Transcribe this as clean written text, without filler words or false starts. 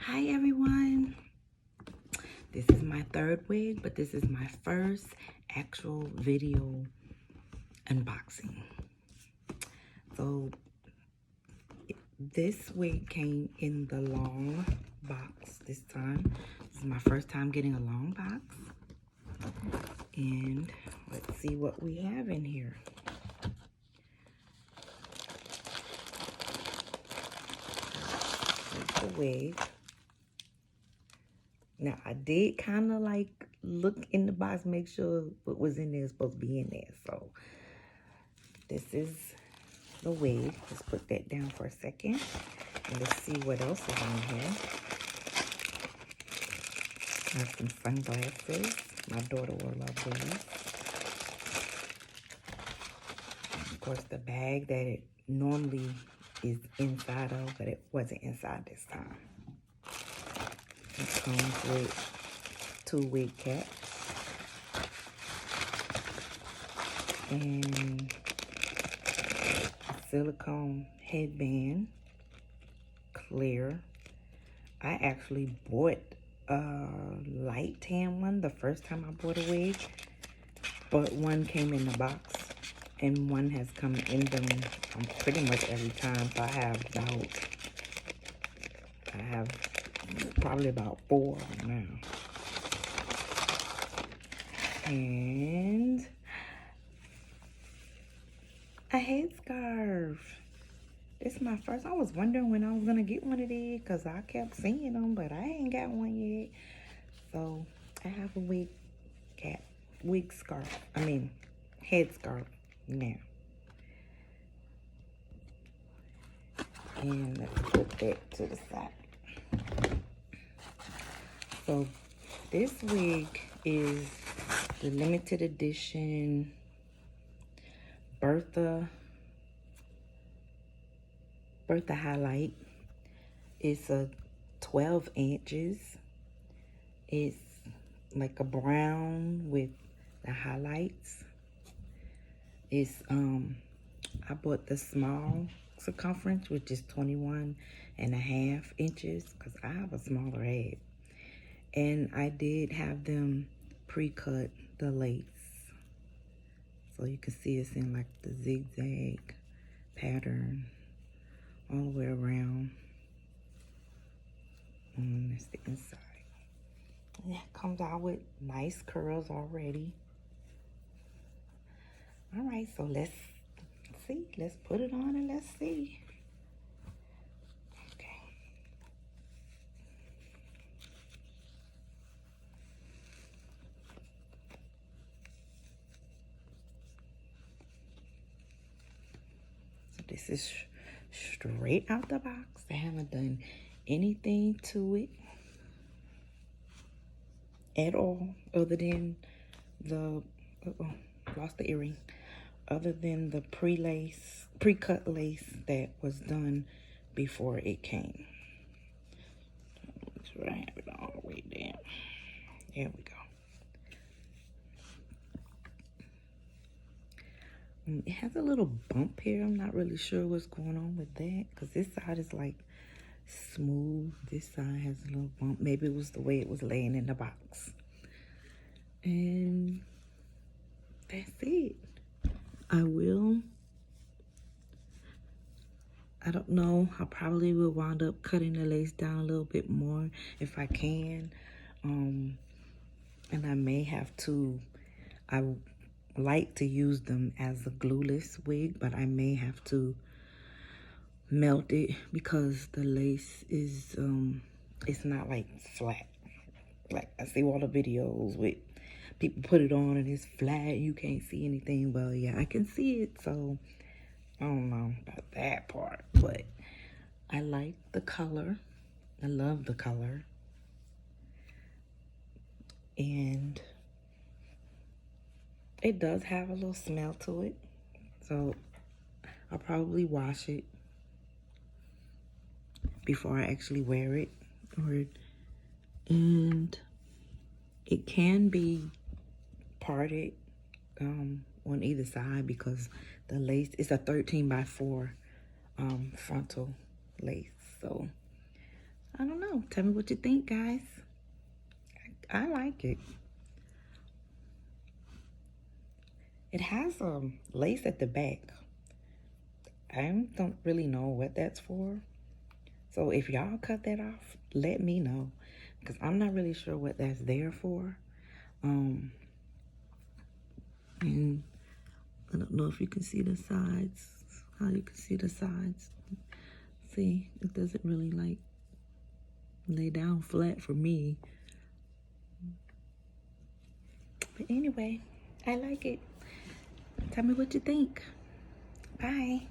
Hi everyone, this is my third wig, but this is my first actual video unboxing. So this wig came in the long box this time. This is my first time getting a long box. And let's see what we have in here. Here's the wig. Now, I did kind of like look in the box, make sure what was in there is supposed to be in there. So, this is the wig. Let's put that down for a second. And let's see what else is in here. I have some sunglasses. My daughter will love these. And of course, the bag that it normally is inside of, but it wasn't inside this time. It comes with 2 wig caps and a silicone headband, clear. I actually bought a light tan one the first time I bought a wig, but one came in the box and one has come in them pretty much every time. So I have probably about 4 now. And a headscarf. This is my first. I was wondering when I was gonna get one of these because I kept seeing them, but I ain't got one yet. So I have a headscarf now. And let's put that to the side. So this wig is the limited edition Bertha Highlight. It's a 12 inches. It's like a brown with the highlights. It's I bought the small circumference, which is 21.5 inches, because I have a smaller head. And I did have them pre-cut the lace. So you can see it's in like the zigzag pattern all the way around. And that's the inside. And that comes out with nice curls already. All right, so let's see. Let's put it on and let's see. Okay. So this is straight out the box. I haven't done anything to it at all other than the lost the earring, other than the pre-cut lace that was done before it came. Make sure I have it all the way down. There we go. It has a little bump here. I'm not really sure what's going on with that, because this side is like smooth. This side has a little bump. Maybe it was the way it was laying in the box. And that's it. I don't know. I probably will wind up cutting the lace down a little bit more if I can. And I may have to, I like to use them as a glueless wig, but I may have to melt it because the lace is, it's not like flat. Like I see all the videos with people put it on and it's flat, you can't see anything. Well, yeah, I can see it, so I don't know about that part, but I like the color. I love the color. And it does have a little smell to it, so I'll probably wash it before I actually wear it. And it can be parted on either side because the lace is a 13 by 4 frontal lace. So I don't know. know. Tell me what you think, guys. I like it. It has lace at the back. I don't really know what that's for. So if y'all cut that off, let me know. Because I'm not really sure what that's there for. And I don't know if you can see the sides. How you can see the sides. See, it doesn't really like lay down flat for me. But anyway, I like it. Tell me what you think. Bye.